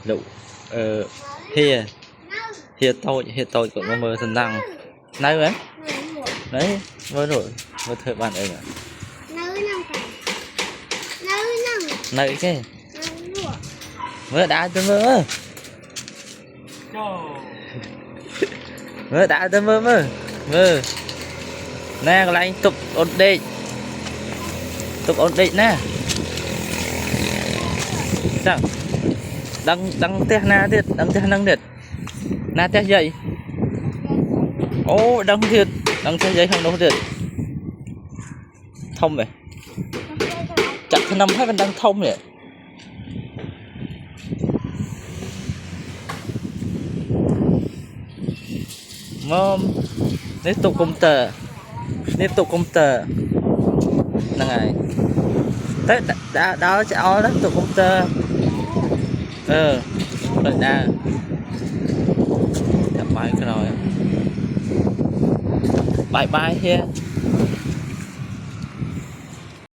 lụ hia hia tôi cũng có mơ thần năng nay đấy đấy mơ rồi mơ thời bạn ấy à này cái mơ đã tôi mơ mơ đã tôi mơ mơ mơ nè còn lại tục ổn định nè chẳng đăng teh na thiệt đăng teh năng thiệt na teh dậy ô đăng teh dậy không đâu thiệt thông vậy chặt thứ năm hết vẫn đang thông vậy ngon tiếp tục công tờ là ngày tết đã đó cho đó tục công tờ rồi đa chặt máy cái rồi bye bye here